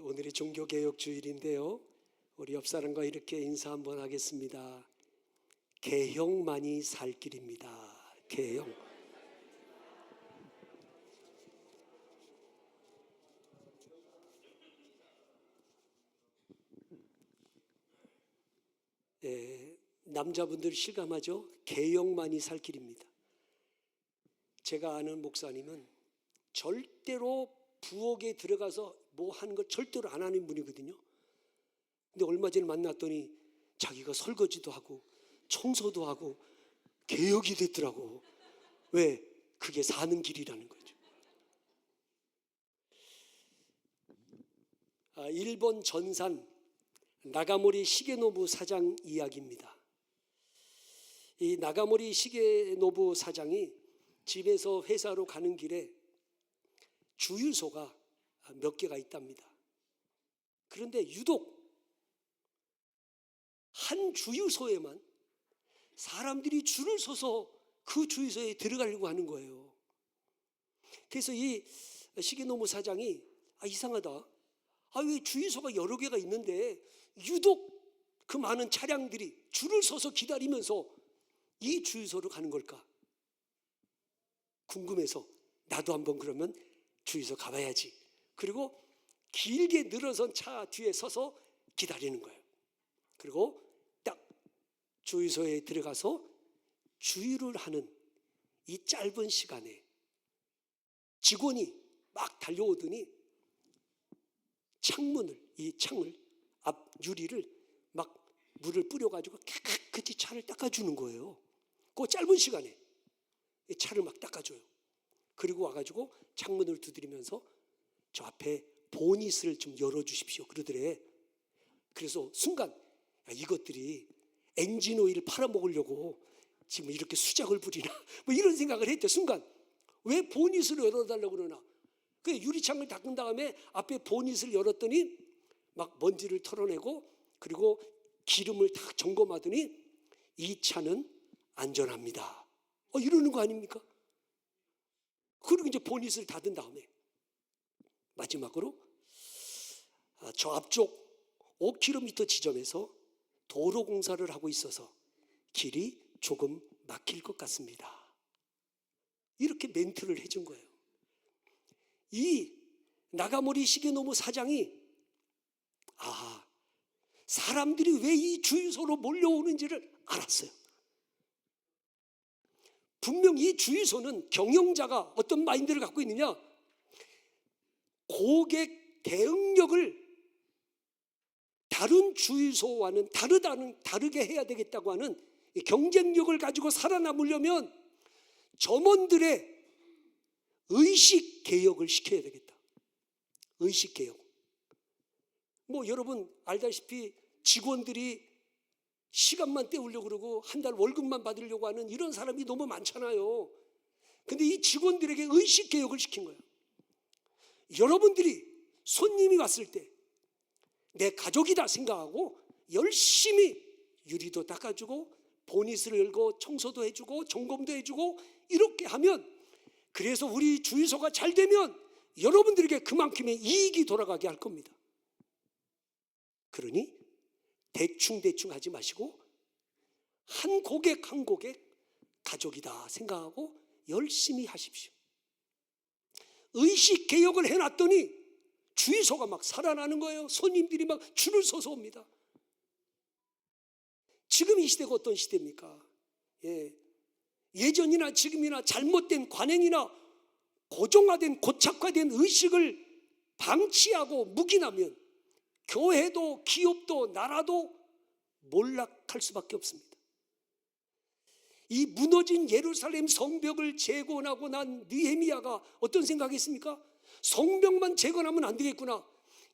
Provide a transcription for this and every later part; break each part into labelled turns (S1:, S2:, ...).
S1: 오늘이 종교개혁 주일인데요. 우리 옆 사람과 이렇게 인사 한번 하겠습니다. 개혁만이 살 길입니다. 개혁. 남자분들 실감하죠? 개혁만이 살 길입니다. 제가 아는 목사님은 절대로 부엌에 들어가서 뭐 하는 걸 절대로 안 하는 분이거든요. 근데 얼마 전에 만났더니 자기가 설거지도 하고 청소도 하고 개혁이 됐더라고. 왜? 그게 사는 길이라는 거죠. 일본 전산 나가모리 시게노부 사장 이야기입니다. 이 나가모리 시게노부 사장이 집에서 회사로 가는 길에 주유소가 몇 개가 있답니다. 그런데 유독 한 주유소에만 사람들이 줄을 서서 그 주유소에 들어가려고 하는 거예요. 그래서 이 시게노부 사장이 이상하다. 왜 주유소가 여러 개가 있는데 유독 그 많은 차량들이 줄을 서서 기다리면서 이 주유소로 가는 걸까? 궁금해서 나도 한번 그러면 주유소 가봐야지. 그리고 길게 늘어선 차 뒤에 서서 기다리는 거예요. 그리고 딱 주유소에 들어가서 주유를 하는 이 짧은 시간에 직원이 막 달려오더니 이 창을 앞 유리를 막 물을 뿌려가지고 깨끗이 차를 닦아주는 거예요. 그 짧은 시간에 이 차를 막 닦아줘요. 그리고 와가지고 창문을 두드리면서 저 앞에 보닛을 좀 열어주십시오 그러더래. 그래서 순간 이것들이 엔진 오일을 팔아먹으려고 지금 이렇게 수작을 부리나 뭐 이런 생각을 했대. 순간 왜 보닛을 열어달라고 그러나. 그 유리창을 닦은 다음에 앞에 보닛을 열었더니 막 먼지를 털어내고 그리고 기름을 다 점검하더니 이 차는 안전합니다. 이러는 거 아닙니까? 그리고 이제 보닛을 닫은 다음에 마지막으로 저 앞쪽 5km 지점에서 도로 공사를 하고 있어서 길이 조금 막힐 것 같습니다. 이렇게 멘트를 해준 거예요. 이 나가모리 시게노부 사장이 사람들이 왜 이 주유소로 몰려오는지를 알았어요. 분명 이 주유소는 경영자가 어떤 마인드를 갖고 있느냐, 고객 대응력을 다른 주유소와는 다르게 해야 되겠다고 하는 경쟁력을 가지고 살아남으려면 점원들의 의식 개혁을 시켜야 되겠다. 의식 개혁. 여러분 알다시피 직원들이 시간만 때우려고 그러고 한 달 월급만 받으려고 하는 이런 사람이 너무 많잖아요. 근데 이 직원들에게 의식 개혁을 시킨 거예요. 여러분들이 손님이 왔을 때 내 가족이다 생각하고 열심히 유리도 닦아주고 보닛을 열고 청소도 해주고 점검도 해주고 이렇게 하면, 그래서 우리 주유소가 잘 되면 여러분들에게 그만큼의 이익이 돌아가게 할 겁니다. 그러니 대충 하지 마시고 한 고객 한 고객 가족이다 생각하고 열심히 하십시오. 의식 개혁을 해놨더니 주유소가 막 살아나는 거예요. 손님들이 막 줄을 서서 옵니다. 지금 이 시대가 어떤 시대입니까? 예전이나 지금이나 잘못된 관행이나 고정화된 고착화된 의식을 방치하고 묵인하면 교회도 기업도 나라도 몰락할 수밖에 없습니다. 이 무너진 예루살렘 성벽을 재건하고 난 느헤미야가 어떤 생각했습니까? 성벽만 재건하면 안 되겠구나.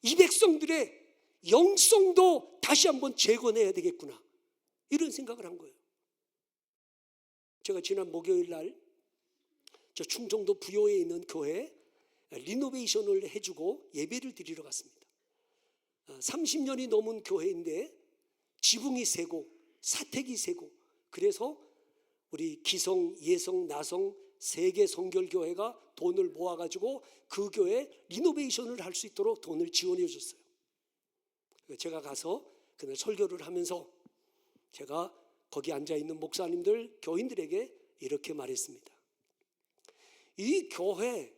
S1: 이 백성들의 영성도 다시 한번 재건해야 되겠구나. 이런 생각을 한 거예요. 제가 지난 목요일 날 저 충청도 부여에 있는 교회에 리노베이션을 해주고 예배를 드리러 갔습니다. 30년이 넘은 교회인데 지붕이 새고 사택이 새고, 그래서 우리 기성, 예성, 나성 세계 성결교회가 돈을 모아가지고 그 교회 리노베이션을 할 수 있도록 돈을 지원해 줬어요. 제가 가서 그날 설교를 하면서 제가 거기 앉아있는 목사님들, 교인들에게 이렇게 말했습니다. 이 교회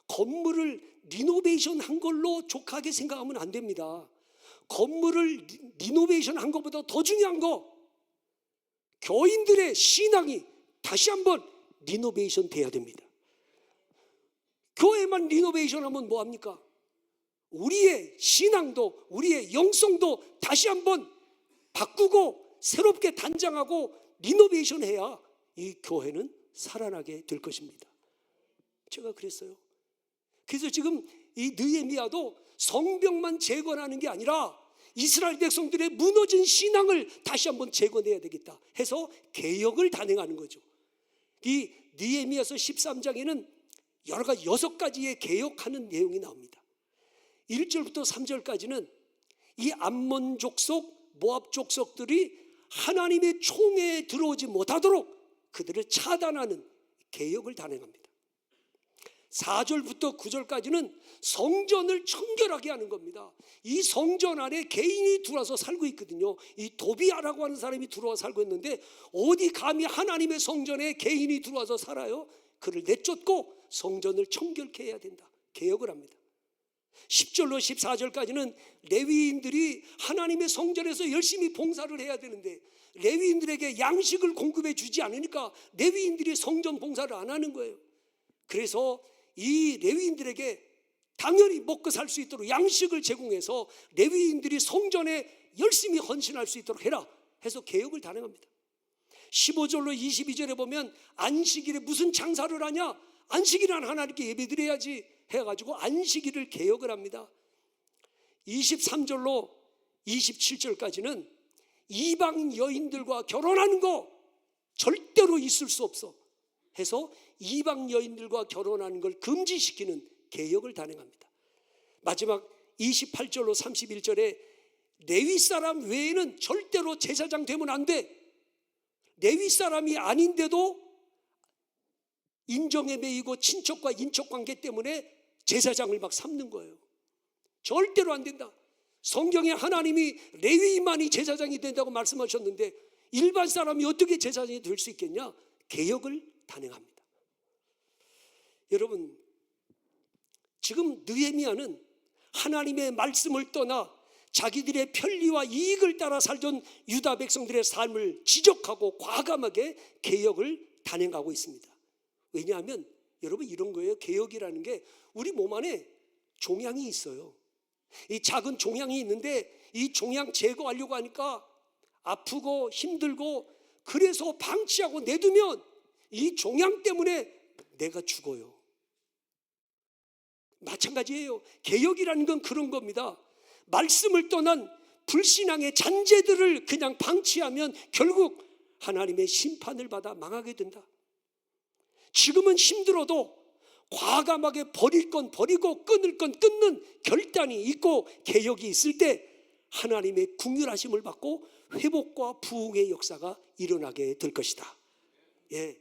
S1: 건물을 리노베이션 한 걸로 족하게 생각하면 안 됩니다. 건물을 리노베이션 한 것보다 더 중요한 거, 교인들의 신앙이 다시 한번 리노베이션 돼야 됩니다. 교회만 리노베이션 하면 뭐합니까? 우리의 신앙도 우리의 영성도 다시 한번 바꾸고 새롭게 단장하고 리노베이션 해야 이 교회는 살아나게 될 것입니다. 제가 그랬어요. 그래서 지금 이 느헤미야도 성벽만 재건하는 게 아니라 이스라엘 백성들의 무너진 신앙을 다시 한번 재건해야 되겠다 해서 개혁을 단행하는 거죠. 이 느헤미야서 13장에는 여러 가지 6가지의 개혁하는 내용이 나옵니다. 1절부터 3절까지는 이 암몬 족속, 모압 족속들이 하나님의 총회에 들어오지 못하도록 그들을 차단하는 개혁을 단행합니다. 4절부터 9절까지는 성전을 청결하게 하는 겁니다. 이 성전 안에 개인이 들어와서 살고 있거든요. 이 도비아라고 하는 사람이 들어와 살고 있는데 어디 감히 하나님의 성전에 개인이 들어와서 살아요? 그를 내쫓고 성전을 청결케 해야 된다. 개혁을 합니다. 10절로 14절까지는 레위인들이 하나님의 성전에서 열심히 봉사를 해야 되는데 레위인들에게 양식을 공급해 주지 않으니까 레위인들이 성전 봉사를 안 하는 거예요. 그래서 이 레위인들에게 당연히 먹고 살 수 있도록 양식을 제공해서 레위인들이 성전에 열심히 헌신할 수 있도록 해라 해서 개혁을 단행합니다. 15절로 22절에 보면 안식일에 무슨 장사를 하냐? 안식일은 하나님께 예배드려야지 해가지고 안식일을 개혁을 합니다. 23절로 27절까지는 이방 여인들과 결혼하는 거 절대로 있을 수 없어 해서 이방 여인들과 결혼하는 걸 금지시키는 개혁을 단행합니다. 마지막 28절로 31절에 레위 사람 외에는 절대로 제사장 되면 안 돼. 레위 사람이 아닌데도 인정에 매이고 친척과 인척관계 때문에 제사장을 막 삼는 거예요. 절대로 안 된다. 성경에 하나님이 레위만이 제사장이 된다고 말씀하셨는데 일반 사람이 어떻게 제사장이 될 수 있겠냐? 개혁을 단행합니다. 여러분, 지금 느헤미야는 하나님의 말씀을 떠나 자기들의 편리와 이익을 따라 살던 유다 백성들의 삶을 지적하고 과감하게 개혁을 단행하고 있습니다. 왜냐하면 여러분 이런 거예요. 개혁이라는 게 우리 몸 안에 종양이 있어요. 이 작은 종양이 있는데 이 종양 제거하려고 하니까 아프고 힘들고 그래서 방치하고 내두면 이 종양 때문에 내가 죽어요. 마찬가지예요. 개혁이라는 건 그런 겁니다. 말씀을 떠난 불신앙의 잔재들을 그냥 방치하면 결국 하나님의 심판을 받아 망하게 된다. 지금은 힘들어도 과감하게 버릴 건 버리고 끊을 건 끊는 결단이 있고 개혁이 있을 때 하나님의 긍휼하심을 받고 회복과 부흥의 역사가 일어나게 될 것이다. 예.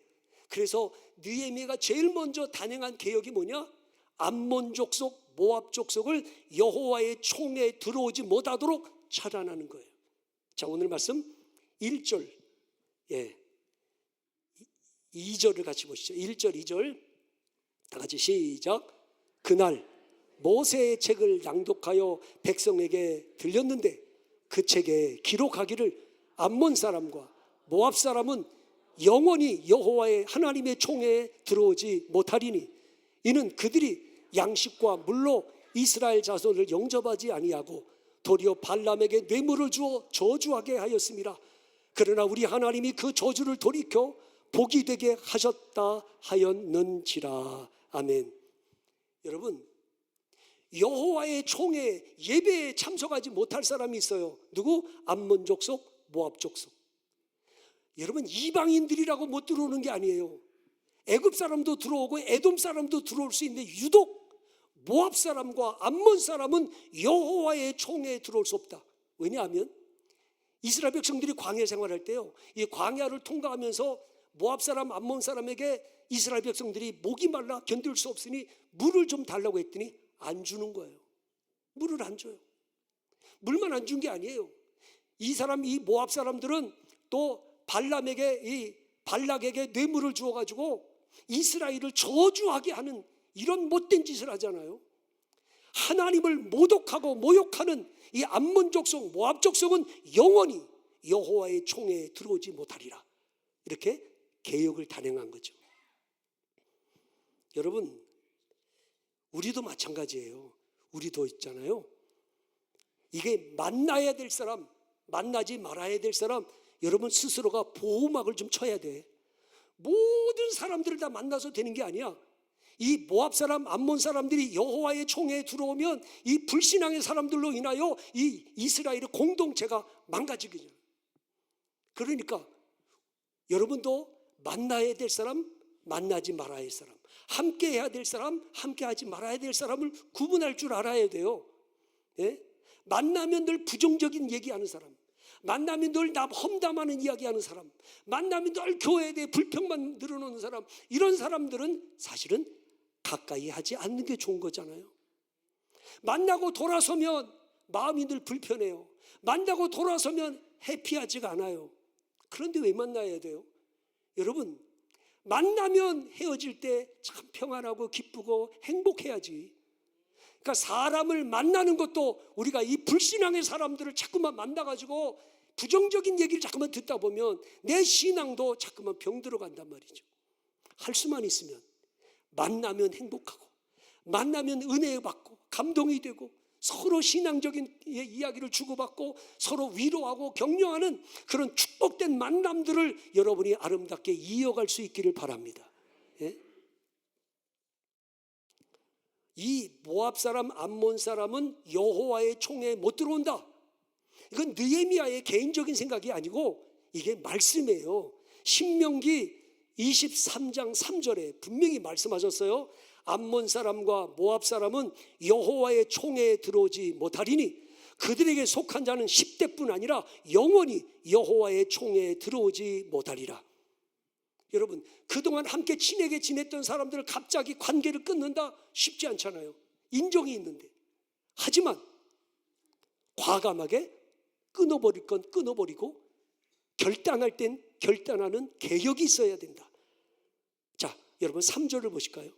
S1: 그래서 느헤미야가 제일 먼저 단행한 개혁이 뭐냐? 암몬 족속, 모압 족속을 여호와의 총에 들어오지 못하도록 차단하는 거예요. 자, 오늘 말씀 1절, 2절을 같이 보시죠. 1절, 2절 다 같이 시작. 그날 모세의 책을 낭독하여 백성에게 들렸는데 그 책에 기록하기를 암몬 사람과 모압 사람은 영원히 여호와의 하나님의 총에 들어오지 못하리니 이는 그들이 양식과 물로 이스라엘 자손을 영접하지 아니하고 도리어 발람에게 뇌물을 주어 저주하게 하였습니다. 그러나 우리 하나님이 그 저주를 돌이켜 복이 되게 하셨다 하였는지라. 아멘. 여러분, 여호와의 총회 예배에 참석하지 못할 사람이 있어요. 누구? 암몬 족속, 모압 족속. 여러분, 이방인들이라고 못 들어오는 게 아니에요. 애굽 사람도 들어오고 에돔 사람도 들어올 수 있는데 유독 모압 사람과 암몬 사람은 여호와의 총회에 들어올 수 없다. 왜냐하면 이스라엘 백성들이 광야 생활할 때요, 이 광야를 통과하면서 모압 사람, 암몬 사람에게 이스라엘 백성들이 목이 말라 견딜 수 없으니 물을 좀 달라고 했더니 안 주는 거예요. 물을 안 줘요. 물만 안 준 게 아니에요. 이 모압 사람들은 또 발락에게 뇌물을 주어가지고 이스라엘을 저주하게 하는 이런 못된 짓을 하잖아요. 하나님을 모독하고 모욕하는 이 암몬 족속, 모압 족속은 영원히 여호와의 총회에 들어오지 못하리라. 이렇게 계역을 단행한 거죠. 여러분, 우리도 마찬가지예요. 우리도 있잖아요. 이게 만나야 될 사람, 만나지 말아야 될 사람, 여러분 스스로가 보호막을 좀 쳐야 돼. 모든 사람들을 다 만나서 되는 게 아니야. 이 모압 사람, 암몬 사람들이 여호와의 총회에 들어오면 이 불신앙의 사람들로 인하여 이 이스라엘의 공동체가 망가지게 돼요. 그러니까 여러분도 만나야 될 사람, 만나지 말아야 할 사람, 함께 해야 될 사람, 함께 하지 말아야 될 사람을 구분할 줄 알아야 돼요. 예? 만나면 늘 부정적인 얘기하는 사람, 만나면 늘 남 험담하는 이야기하는 사람, 만나면 늘 교회에 대해 불평만 늘어놓는 사람, 이런 사람들은 사실은 가까이 하지 않는 게 좋은 거잖아요. 만나고 돌아서면 마음이 늘 불편해요. 만나고 돌아서면 해피하지가 않아요. 그런데 왜 만나야 돼요? 여러분, 만나면 헤어질 때 참 평안하고 기쁘고 행복해야지. 그러니까 사람을 만나는 것도 우리가 이 불신앙의 사람들을 자꾸만 만나가지고 부정적인 얘기를 자꾸만 듣다 보면 내 신앙도 자꾸만 병 들어간단 말이죠. 할 수만 있으면 만나면 행복하고, 만나면 은혜 받고 감동이 되고, 서로 신앙적인 이야기를 주고받고 서로 위로하고 격려하는 그런 축복된 만남들을 여러분이 아름답게 이어갈 수 있기를 바랍니다. 예? 이 모압 사람, 암몬 사람은 여호와의 총회에 못 들어온다. 이건 느헤미야의 개인적인 생각이 아니고 이게 말씀이에요. 신명기 23장 3절에 분명히 말씀하셨어요. 암몬 사람과 모압 사람은 여호와의 총회에 들어오지 못하리니 그들에게 속한 자는 10대뿐 아니라 영원히 여호와의 총회에 들어오지 못하리라. 여러분, 그동안 함께 친하게 지냈던 사람들을 갑자기 관계를 끊는다? 쉽지 않잖아요. 인정이 있는데. 하지만 과감하게 끊어버릴 건 끊어버리고 결단할 땐 결단하는 계획이 있어야 된다. 자, 여러분 3절을 보실까요?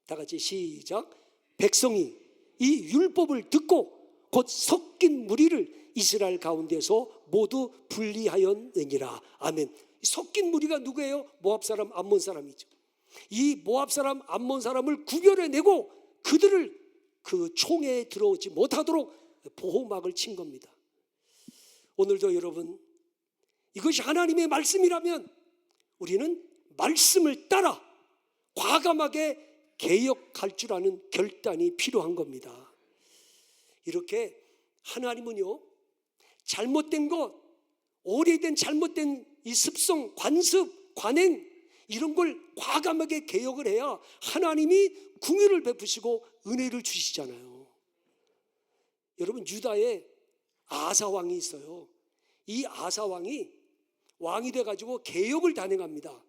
S1: 다 같이 시작. 백성이 이 율법을 듣고 곧 섞인 무리를 이스라엘 가운데서 모두 분리하였느니라. 아멘. 섞인 무리가 누구예요? 모압 사람, 암몬 사람이죠. 이 모압 사람, 암몬 사람을 구별해내고 그들을 그 총회에 들어오지 못하도록 보호막을 친 겁니다. 오늘도 여러분, 이것이 하나님의 말씀이라면 우리는 말씀을 따라 과감하게 개혁할 줄 아는 결단이 필요한 겁니다. 이렇게 하나님은요, 잘못된 것, 오래된 잘못된 이 습성, 관습, 관행 이런 걸 과감하게 개혁을 해야 하나님이 긍휼을 베푸시고 은혜를 주시잖아요. 여러분, 유다에 아사 왕이 있어요. 이 아사 왕이 돼가지고 개혁을 단행합니다.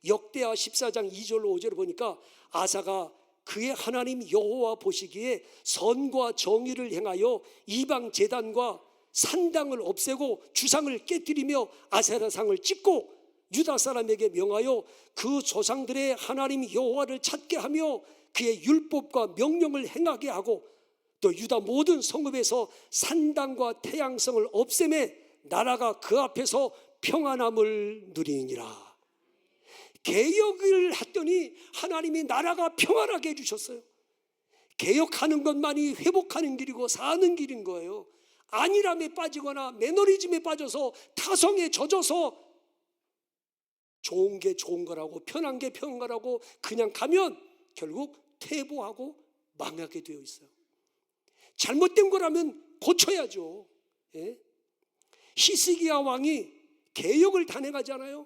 S1: 역대하 14장 2절로 5절을 보니까 아사가 그의 하나님 여호와 보시기에 선과 정의를 행하여 이방 제단과 산당을 없애고 주상을 깨뜨리며 아세라상을 찍고 유다 사람에게 명하여 그 조상들의 하나님 여호와를 찾게 하며 그의 율법과 명령을 행하게 하고 또 유다 모든 성읍에서 산당과 태양성을 없애매 나라가 그 앞에서 평안함을 누리니라. 개혁을 했더니 하나님이 나라가 평안하게 해주셨어요. 개혁하는 것만이 회복하는 길이고 사는 길인 거예요. 안일함에 빠지거나 매너리즘에 빠져서 타성에 젖어서 좋은 게 좋은 거라고 편한 게 편한 거라고 그냥 가면 결국 퇴보하고 망하게 되어 있어요. 잘못된 거라면 고쳐야죠. 예? 히스기야 왕이 개혁을 단행하잖아요.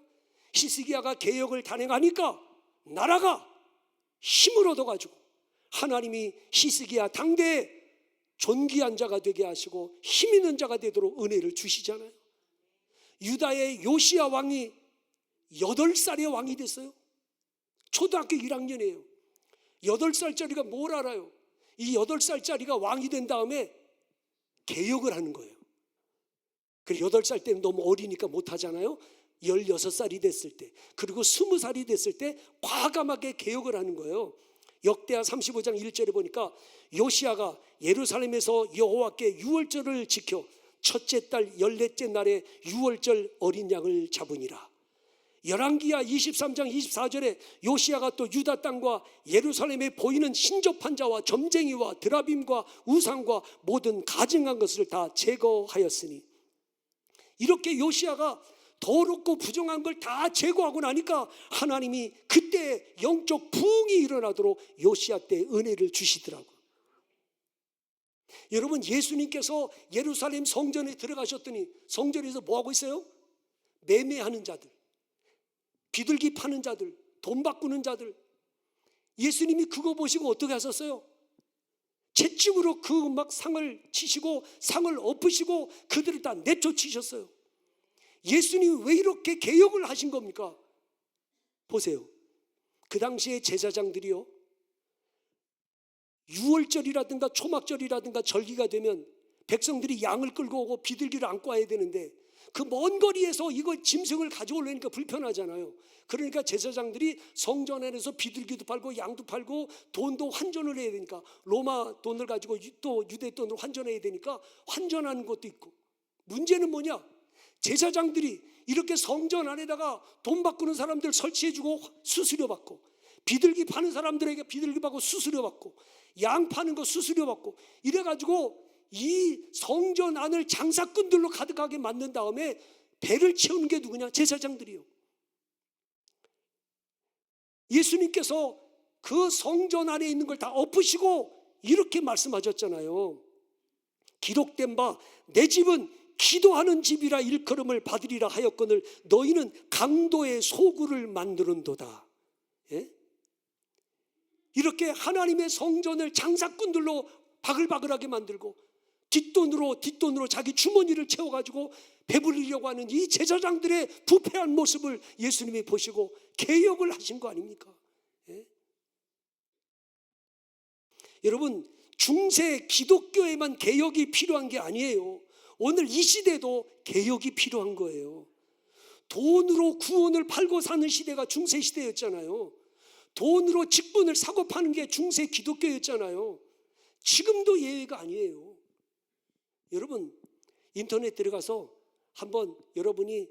S1: 히스기야가 개혁을 단행하니까 나라가 힘을 얻어가지고 하나님이 히스기야 당대에 존귀한 자가 되게 하시고 힘 있는 자가 되도록 은혜를 주시잖아요. 유다의 요시야 왕이 8살의 왕이 됐어요. 초등학교 1학년이에요. 8살짜리가 뭘 알아요? 이 8살짜리가 왕이 된 다음에 개혁을 하는 거예요. 그리고 8살 때는 너무 어리니까 못하잖아요. 16살이 됐을 때, 그리고 20살이 됐을 때 과감하게 개혁을 하는 거예요. 역대하 35장 1절에 보니까 요시야가 예루살렘에서 여호와께 유월절을 지켜 첫째 달 14째 날에 유월절 어린 양을 잡으니라. 열왕기하 23장 24절에 요시야가 또 유다 땅과 예루살렘에 보이는 신접한 자와 점쟁이와 드라빔과 우상과 모든 가증한 것을 다 제거하였으니, 이렇게 요시야가 더럽고 부정한 걸 다 제거하고 나니까 하나님이 그때 영적 부흥이 일어나도록 요시야 때 은혜를 주시더라고요. 여러분, 예수님께서 예루살렘 성전에 들어가셨더니 성전에서 뭐하고 있어요? 매매하는 자들, 비둘기 파는 자들, 돈 바꾸는 자들, 예수님이 그거 보시고 어떻게 하셨어요? 채찍으로 그 막 상을 치시고 상을 엎으시고 그들을 다 내쫓으셨어요. 예수님이 왜 이렇게 개혁을 하신 겁니까? 보세요. 그 당시에 제사장들이요, 유월절이라든가 초막절이라든가 절기가 되면 백성들이 양을 끌고 오고 비둘기를 안고 와야 되는데 그 먼 거리에서 이거 짐승을 가져오려니까 불편하잖아요. 그러니까 제사장들이 성전 안에서 비둘기도 팔고 양도 팔고 돈도 환전을 해야 되니까, 로마 돈을 가지고 또 유대 돈으로 환전해야 되니까 환전하는 것도 있고. 문제는 뭐냐? 제사장들이 이렇게 성전 안에다가 돈 바꾸는 사람들 설치해주고 수수료 받고, 비둘기 파는 사람들에게 비둘기 받고 수수료 받고, 양 파는 거 수수료 받고, 이래가지고 이 성전 안을 장사꾼들로 가득하게 만든 다음에 배를 채우는 게 누구냐? 제사장들이요. 예수님께서 그 성전 안에 있는 걸 다 엎으시고 이렇게 말씀하셨잖아요. 기록된 바 내 집은 기도하는 집이라 일컬음을 받으리라 하였거늘 너희는 강도의 소굴을 만드는도다. 예? 이렇게 하나님의 성전을 장사꾼들로 바글바글하게 만들고 뒷돈으로 자기 주머니를 채워가지고 배부르려고 하는 이 제사장들의 부패한 모습을 예수님이 보시고 개혁을 하신 거 아닙니까? 예? 여러분, 중세 기독교에만 개혁이 필요한 게 아니에요. 오늘 이 시대도 개혁이 필요한 거예요. 돈으로 구원을 팔고 사는 시대가 중세 시대였잖아요. 돈으로 직분을 사고 파는 게 중세 기독교였잖아요. 지금도 예외가 아니에요. 여러분, 인터넷 들어가서 한번 여러분이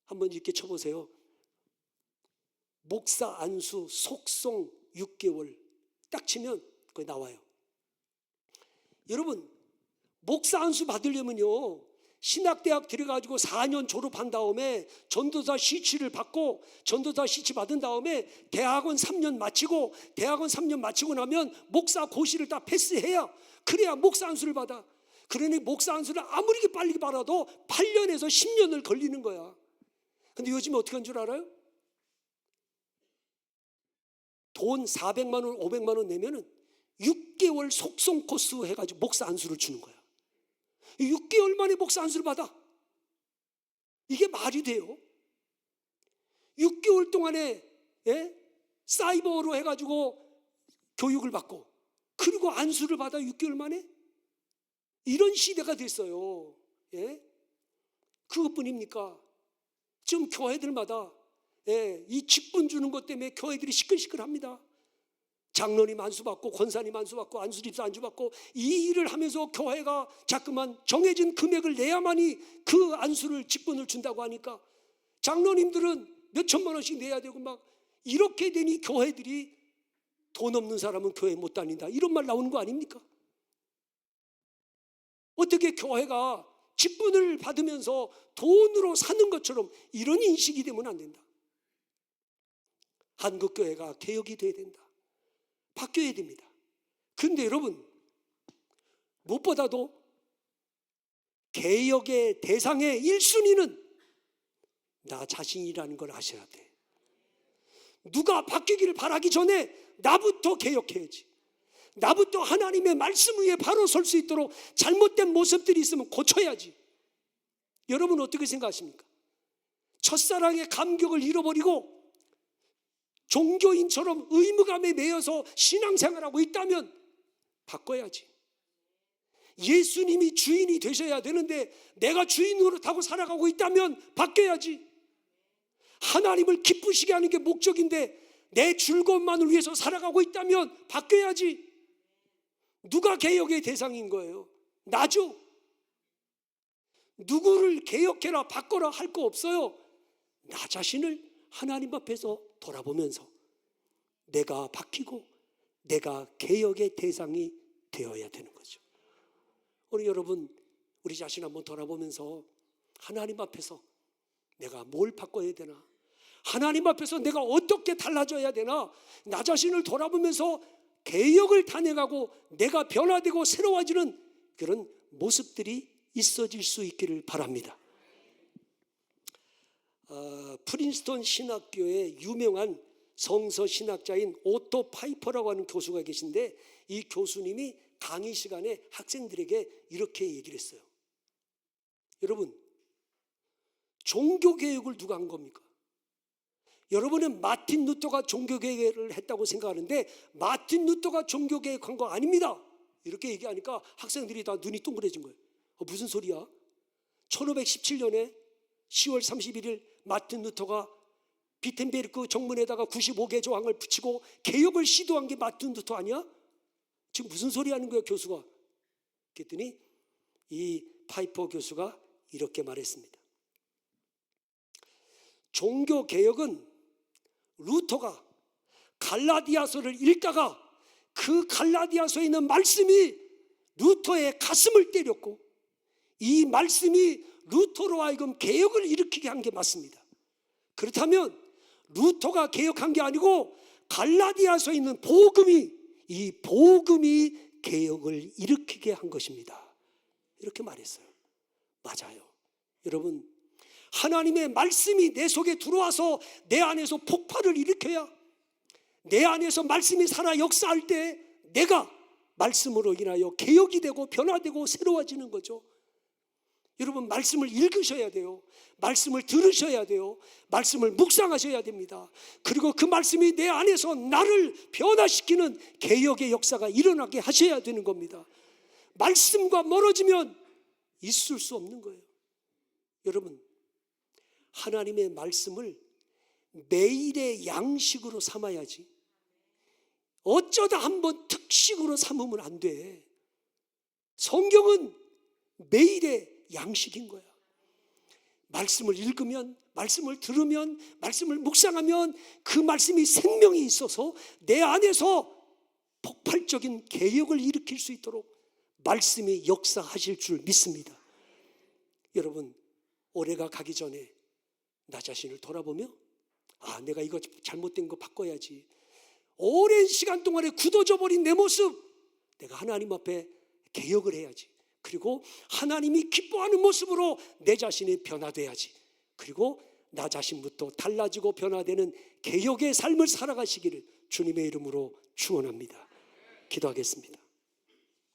S1: 한번 이렇게 쳐보세요. 목사 안수 속성 6개월 딱 치면 그거 나와요. 여러분, 목사 안수 받으려면요, 신학대학 들어가지고 4년 졸업한 다음에 전도사 시치를 받고, 전도사 시치 받은 다음에 대학원 3년 마치고, 대학원 3년 마치고 나면 목사 고시를 다 패스해야, 그래야 목사 안수를 받아. 그러니 목사 안수를 아무리 빨리 받아도 8년에서 10년을 걸리는 거야. 근데 요즘 어떻게 한 줄 알아요? 돈 400만 원, 500만 원 내면은 6개월 속성 코스 해가지고 목사 안수를 주는 거야. 6개월 만에 목사 안수를 받아. 이게 말이 돼요? 6개월 동안에 사이버로 해가지고 교육을 받고 그리고 안수를 받아 6개월 만에? 이런 시대가 됐어요. 그것뿐입니까? 지금 교회들마다 이 직분 주는 것 때문에 교회들이 시끌시끌합니다. 장로님 안수받고 권사님 안수받고 안수집사 안수받고 이 일을 하면서 교회가 자꾸만 정해진 금액을 내야만이 그 안수를 직분을 준다고 하니까 장로님들은 몇 천만 원씩 내야 되고 막 이렇게 되니 교회들이 돈 없는 사람은 교회 못 다닌다, 이런 말 나오는 거 아닙니까? 어떻게 교회가 직분을 받으면서 돈으로 사는 것처럼 이런 인식이 되면 안 된다. 한국교회가 개혁이 돼야 된다. 바뀌어야 됩니다. 그런데 여러분, 무엇보다도 개혁의 대상의 1순위는 나 자신이라는 걸 아셔야 돼. 누가 바뀌기를 바라기 전에 나부터 개혁해야지. 나부터 하나님의 말씀 위에 바로 설 수 있도록 잘못된 모습들이 있으면 고쳐야지. 여러분 어떻게 생각하십니까? 첫사랑의 감격을 잃어버리고 종교인처럼 의무감에 매여서 신앙생활하고 있다면 바꿔야지. 예수님이 주인이 되셔야 되는데 내가 주인으로 타고 살아가고 있다면 바뀌어야지. 하나님을 기쁘시게 하는 게 목적인데 내 즐거움만을 위해서 살아가고 있다면 바뀌어야지. 누가 개혁의 대상인 거예요? 나죠. 누구를 개혁해라 바꿔라 할 거 없어요. 나 자신을 하나님 앞에서 돌아보면서 내가 바뀌고 내가 개혁의 대상이 되어야 되는 거죠. 우리 여러분, 우리 자신 한번 돌아보면서 하나님 앞에서 내가 뭘 바꿔야 되나? 하나님 앞에서 내가 어떻게 달라져야 되나? 나 자신을 돌아보면서 개혁을 단행하고 내가 변화되고 새로워지는 그런 모습들이 있어질 수 있기를 바랍니다. 프린스턴 신학교의 유명한 성서 신학자인 오토 파이퍼라고 하는 교수가 계신데, 이 교수님이 강의 시간에 학생들에게 이렇게 얘기를 했어요. 여러분, 종교개혁을 누가 한 겁니까? 여러분은 마틴 루터가 종교개혁을 했다고 생각하는데 마틴 루터가 종교개혁한 거 아닙니다. 이렇게 얘기하니까 학생들이 다 눈이 동그래진 거예요. 무슨 소리야? 1517년에 10월 31일 마틴 루터가 비텐베르크 정문에다가 95개 조항을 붙이고 개혁을 시도한 게 마틴 루터 아니야? 지금 무슨 소리 하는 거야 교수가? 그랬더니 이 파이퍼 교수가 이렇게 말했습니다. 종교개혁은 루터가 갈라디아서를 읽다가 그 갈라디아서에 있는 말씀이 루터의 가슴을 때렸고 이 말씀이 루터로 하여금 개혁을 일으키게 한 게 맞습니다. 그렇다면 루터가 개혁한 게 아니고 갈라디아서에 있는 복음이, 이 복음이 개혁을 일으키게 한 것입니다. 이렇게 말했어요. 맞아요. 여러분, 하나님의 말씀이 내 속에 들어와서 내 안에서 폭발을 일으켜야, 내 안에서 말씀이 살아 역사할 때 내가 말씀으로 인하여 개혁이 되고 변화되고 새로워지는 거죠. 여러분, 말씀을 읽으셔야 돼요. 말씀을 들으셔야 돼요. 말씀을 묵상하셔야 됩니다. 그리고 그 말씀이 내 안에서 나를 변화시키는 개혁의 역사가 일어나게 하셔야 되는 겁니다. 말씀과 멀어지면 있을 수 없는 거예요. 여러분, 하나님의 말씀을 매일의 양식으로 삼아야지 어쩌다 한번 특식으로 삼으면 안 돼. 성경은 매일의 양식인 거야. 말씀을 읽으면, 말씀을 들으면, 말씀을 묵상하면 그 말씀이 생명이 있어서 내 안에서 폭발적인 개혁을 일으킬 수 있도록 말씀이 역사하실 줄 믿습니다. 여러분, 올해가 가기 전에 나 자신을 돌아보며 내가 이거 잘못된 거 바꿔야지. 오랜 시간 동안에 굳어져 버린 내 모습, 내가 하나님 앞에 개혁을 해야지. 그리고 하나님이 기뻐하는 모습으로 내 자신이 변화돼야지. 그리고 나 자신부터 달라지고 변화되는 개혁의 삶을 살아가시기를 주님의 이름으로 축원합니다. 기도하겠습니다.